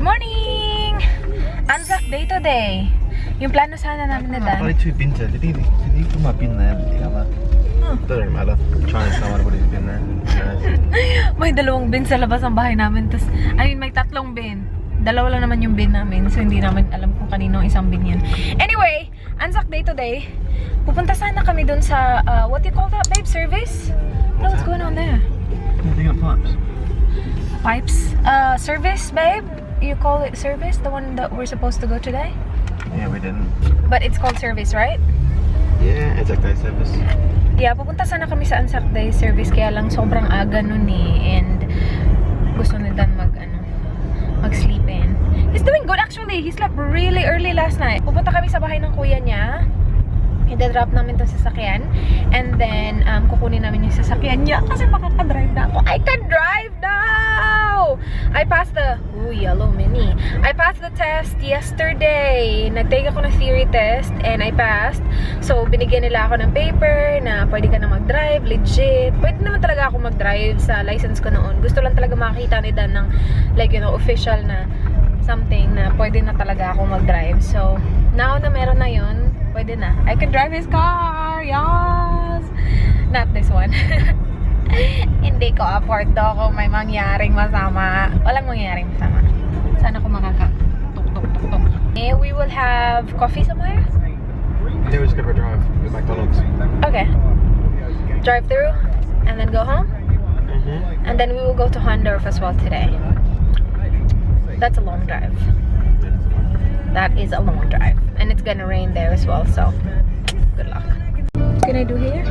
morning! Anzac day today. Yung plano sana namin na Dan. Probably 2 bins there. Did he put my bin there? Doesn't matter. Trying to tell what his bin there. May 2 bin sa labas ng bahay namin. Tas, may 3 bin. 2 lang naman yung bin namin. So, hindi namin alam kung kanino ang isang bin yan. Anyway, Anzac day today. Pupunta sana kami dun sa, what do you call that, babe? Service? What's going on there? They got pipes. Pipes? Service, babe? You call it service? The one that we're supposed to go today? Yeah, we didn't. But it's called service, right? Yeah, Anzac Day service. Yeah, pupunta sana kami sa Anzac Day service. Kaya lang sobrang aga nun eh. And gusto ni Dan mag-sleep in. He's doing good actually. He slept really early last night. Pupunta kami sa bahay ng kuya niya. I-drop namin itong sasakyan. And then, kukunin namin yung sasakyan niya. Kasi makaka-drive na ako. I can drive now! I passed the... Ooh, yellow mini. I passed the test yesterday. Nag-take ako ng theory test. And I passed. So, binigyan nila ako ng paper na pwede ka na mag-drive. Legit. Pwede naman talaga ako mag-drive sa license ko noon. Gusto lang talaga makakita ni Dan ng, like, you know, official na something na pwede na talaga ako mag-drive. So, now na meron na yun, pwede na. I can drive his car! Yes! Not this one. Hindi ko afford to kung may mangyaring masama. Walang mangyaring masama. Sana ko makaka-tuk-tuk-tuk-tuk. We will have coffee somewhere? Yeah, we're just going for a drive with McDonald's. Okay. Drive through and then go home? And then we will go to Hondorf as well today. That's a long drive. That is a long drive. And it's gonna rain there as well, so good luck. What can I do here?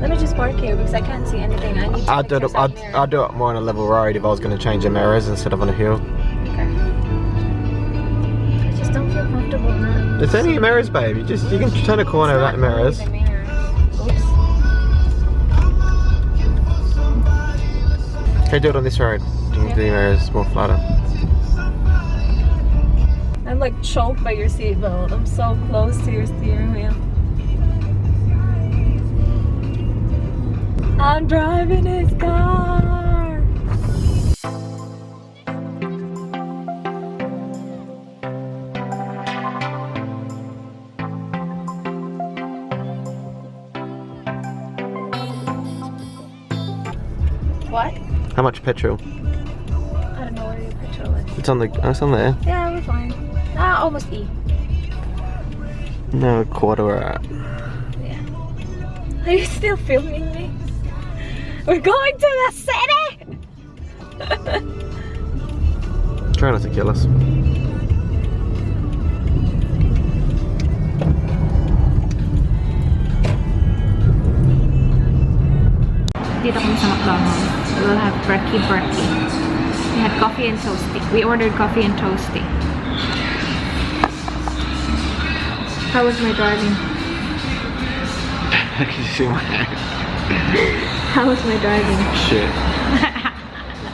Let me just park here because I can't see anything. I need to I'd do it more on a level road if I was going to change the mirrors instead of on a hill. Okay. I just don't feel comfortable now. It's only mirrors, babe. You can turn a corner without mirrors. Oops. Okay, do it on this road. You can do the mirrors more flatter. I'm like choked by your seatbelt. I'm so close to your steering wheel. I'm driving his car. What? How much petrol? I don't know where your petrol is. It's on there. Yeah, we're fine. Almost E. No, a quarter we're at. Yeah. Are you still filming me? We're going to the city! Try not to kill us. Dito kami sa McDonald's. We'll have brekkie. We had coffee and toasty. We ordered coffee and toasty. How was my driving? Can you see my hair? How was my driving? Shit.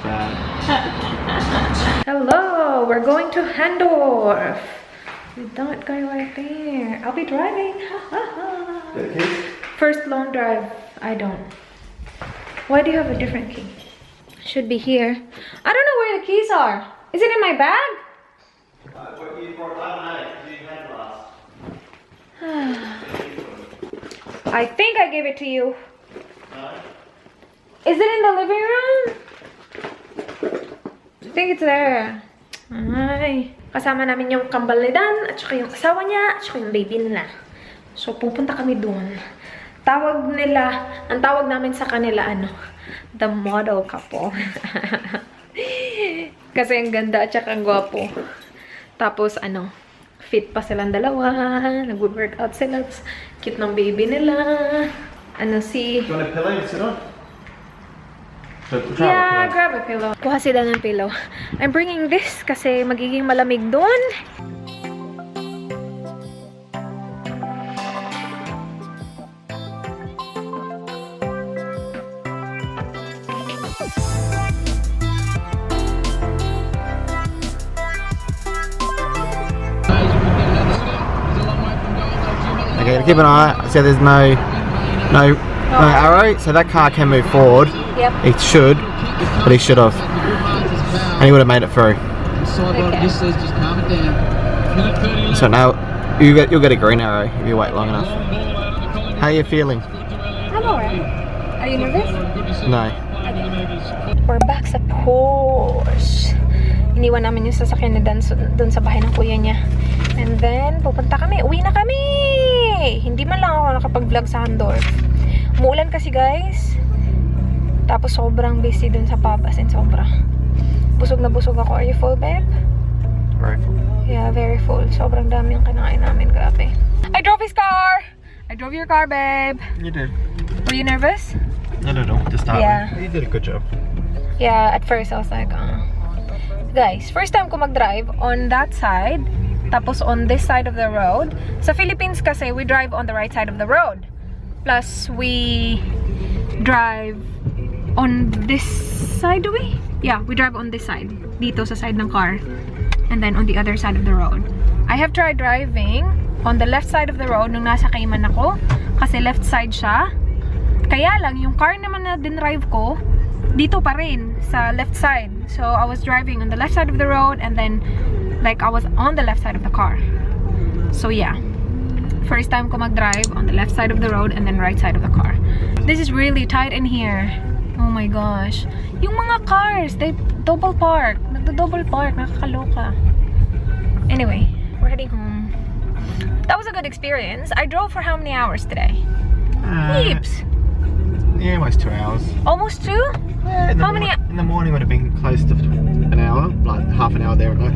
Bad. Hello, we're going to Hondorf. You don't go right there. I'll be driving. First long drive. I don't. Why do you have a different key? Should be here. I don't know where the keys are. Is it in my bag? What you brought? I don't know. You had last. I think I gave it to you. No. Is it in the living room? I think it's there. Ay. Kasama namin yung kambal ni Dan, at saka yung asawa niya, at saka yung baby nila. So, pupunta kami doon. Ang tawag namin sa kanila, the model couple. Kasi ang ganda at saka ang gwapo. Tapos, fit pa silang dalawa. Nag-workout sila. Cute ng baby nila. Do you want a pillow to sit on? Yeah, grab a pillow. Kuha sila ng pillow. I'm bringing this kasi magiging malamig doon. Okay, keep an eye. So there's no arrow, so that car can move forward. Yep. It should, but he should have, and he would have made it through. Sidebar just says just calm it down. Minute 30 left. So now you'll get a green arrow if you wait long enough. How are you feeling? I'm alright. Are you nervous? No. We're back sa course. Iniwan namin yung sasakyan ni Dan doon sa bahay ng kuya niya. And then, pupunta kami. Uwi na kami! Hindi man lang ako nakapag-vlog sa Handorf. Umuulan kasi guys. Tapos sobrang busy dun sa pub. As in sobra. Busog na busog ako. Are you full, babe? Very full. Yeah, very full. Sobrang dami yung kinain namin. Grabe. I drove his car! I drove your car, babe. You did. Were you nervous? Not at all. To start Yeah. with. You did a good job. Yeah, at first I was like, Guys, first time ko mag-drive on that side, tapos on this side of the road. Sa Philippines kasi, we drive on the right side of the road. Plus, we drive on this side, do we? Yeah, we drive on this side. Dito sa side ng car. And then on the other side of the road. I have tried driving on the left side of the road nung nasa Cayman ako. Kasi left side siya. Kaya lang, yung car naman na dinrive ko, dito pa rin sa left side. So I was driving on the left side of the road and then like I was on the left side of the car. So yeah, first time ko mag-drive on the left side of the road and then right side of the car. This is really tight in here. Oh my gosh. Yung mga cars, they double park. Nagdo-double park, nakakaloka. Anyway, we're heading home. That was a good experience. I drove for how many hours today? Heaps. Yeah, almost 2 hours. Almost 2? Yeah, How many? In the morning would have been close to an hour, like half an hour there and back.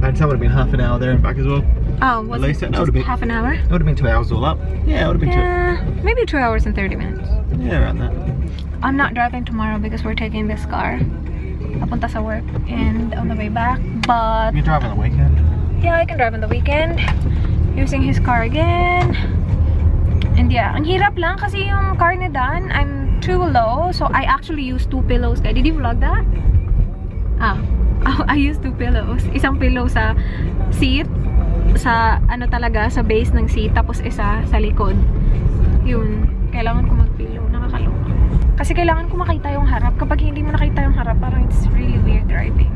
And some would have been half an hour there and back as well. Oh, was At it least that just would have been half an hour? It would have been 2 hours all up. Yeah, it would have been Yeah, maybe 2 hours and 30 minutes. Yeah, around that. I'm not driving tomorrow because we're taking this car papunta sa work and on the way back. But You drive on the weekend. yeah, I can drive on the weekend using his car again. And yeah, ang hirap lang kasi yung car ni Dan, I'm too low, so I actually use 2 pillows. Did you vlog that? I use 2 pillows. Isang pillow sa seat, sa ano talaga, sa base ng seat, tapos isa sa likod. Yun, kailangan ko mag-pillow. Nakakaloka. Kasi kailangan ko makita yung harap. Kapag hindi mo nakita yung harap, parang it's really weird driving.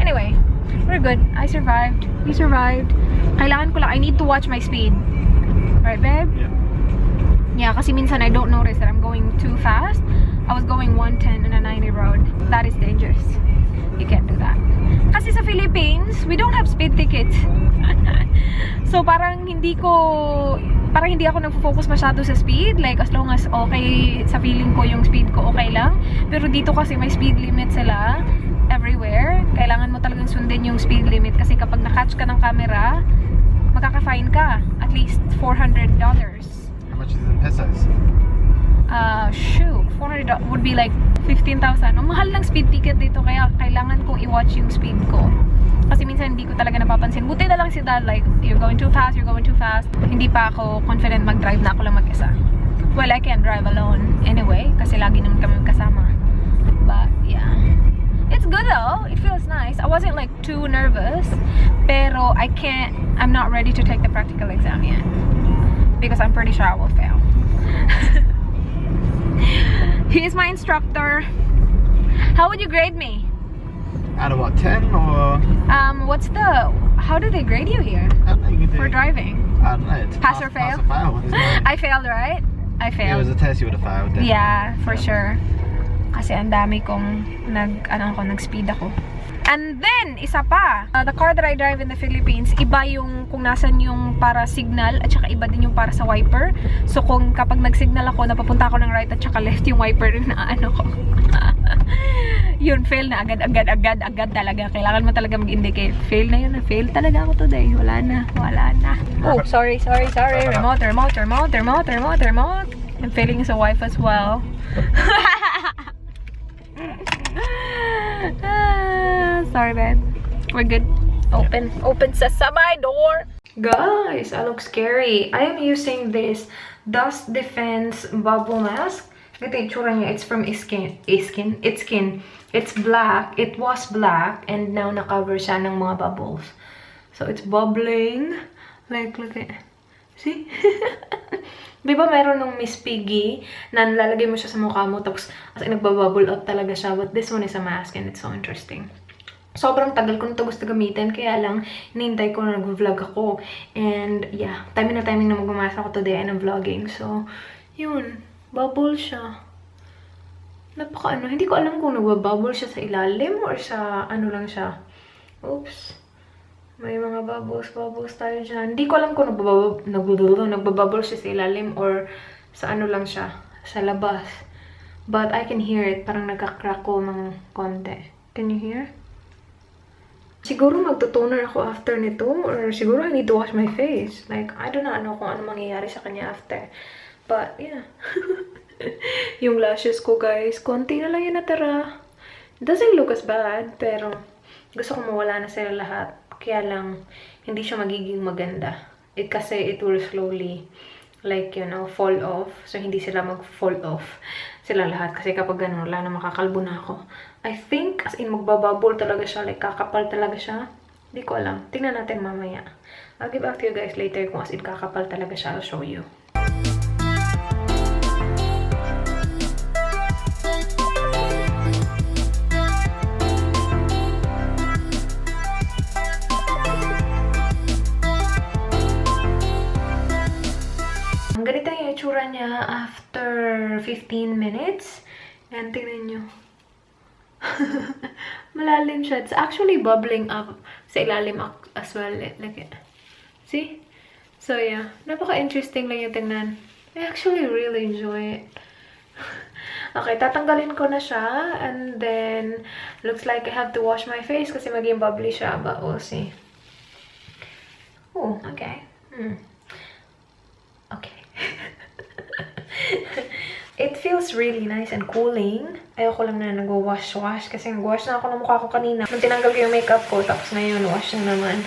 Anyway, we're good. I survived. We survived. Kailangan ko lang, I need to watch my speed. Right, babe? Yeah. Yeah, kasi minsan I don't notice that I'm going too fast. I was going 110 on a 90 road. That is dangerous. You can't do that. Kasi sa Philippines, we don't have speed tickets. So parang hindi ako nagfo-focus masyado sa speed. Like as long as okay, sa feeling ko yung speed ko okay lang. Pero dito kasi may speed limit sila everywhere. Kailangan mo talagang sundin yung speed limit kasi kapag na-catch ka ng camera, makaka-fine ka. At least $400. How much is it in pesos? Shoot, $400 would be like 15,000. Ang mahal ng speed ticket dito kaya kailangan kong i-watch yung speed ko. Kasi minsan hindi ko talaga napapansin. Buti na lang si Dad, like, you're going too fast, you're going too fast. Hindi pa ako confident mag-drive na ako lang mag-isa. Well, I can't drive alone anyway, kasi lagi naman kami kasama. But, yeah. It's good though. It feels nice. I wasn't like too nervous. Pero I'm not ready to take the practical exam yet. Because I'm pretty sure I will fail. He is my instructor. How would you grade me? Out of what, 10 or? How do they grade you here? I don't know, you can do. For driving? I don't know. It's Pass or fail? Pass or fail. There's no- I failed, right? I If it failed. was a test, you would have failed. Definitely. Yeah, for sure. Kasi ang dami kong nag-speed ako. And then, isa pa, the car that I drive in the Philippines, iba yung kung nasan yung para signal at saka iba din yung para sa wiper. So kung kapag nag-signal ako, napapunta ako ng right at saka left yung wiper na ano ko. Yun, fail na agad talaga. Kailangan mo talaga mag-indicate. Fail na yun. Fail talaga ako today. Wala na. Oh, sorry. Remote. I'm failing sa wife as well. Sorry, babe. We're good. Open sesame door. Guys, I look scary. I am using this dust defense bubble mask. Ito yung tsura niya. It's from Skin. It's black. It was black and now na-cover siya ng mga bubbles. So it's bubbling. Like, look at. See? Di ba meron nung Miss Piggy na nalalagay mo siya sa mukha mo tapos as in nagbabubble up talaga siya. But this one is a mask and it's so interesting. sobrang tagal ko na ito gusto gamitin, kaya lang hinihintay ko na nag-vlog ako. And yeah, timing na magmamasa ako today and vlogging. So, yun. Bubble siya. Hindi ko alam kung nagbabubble siya sa ilalim or sa ano lang siya. Oops. May mga bubbles tayo dyan. Hindi ko alam kung nagbabubble siya sa ilalim or sa ano lang siya, sa labas. But I can hear it. Parang nagka-crackle ng konti. Can you hear? Siguro magto-toner ako after nito, or siguro I need to wash my face. Like, I don't know kung ano mangyayari sa kanya after. But, yeah. Yung lashes ko, guys, konti na lang yung natira. It doesn't look as bad, pero gusto ko mawala na sila lahat. Kaya lang, hindi siya magiging maganda. Kasi it will slowly, like, you know, fall off. So, hindi sila mag-fall off sila lahat. Kasi kapag gano'n, wala na makakalbo na ako. I think, as in, magbabubble talaga siya. Like, kakapal talaga siya. Hindi ko alam. Tingnan natin mamaya. I'll give back to you guys later kung as in, kakapal talaga siya. I'll show you. Ganito yung itsura niya after 15 minutes. And tingnan nyo. Malalim siya. It's actually bubbling up sa ilalim as well. Like it. See? So yeah. Napaka-interesting lang yung tingnan. I actually really enjoy it. Okay, tatanggalin ko na siya. And then, looks like I have to wash my face kasi maging bubbly siya. But we'll see. Oh, okay. Okay. It feels really nice and cooling. Ayoko lang na nag-wash kasi nag-wash na ako ng mukha ko kanina. Nung tinanggal ko yung makeup ko, tapos ngayon, wash na naman.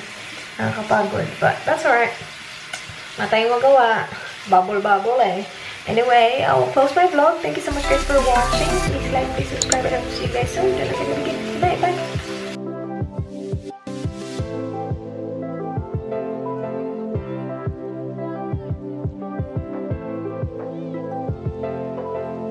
Nakakapagod. But that's alright. Wala tayong magawa. Bubble eh. Anyway, I will close my vlog. Thank you so much guys for watching. Please like, please subscribe, and I will see you guys soon. Bye, bye.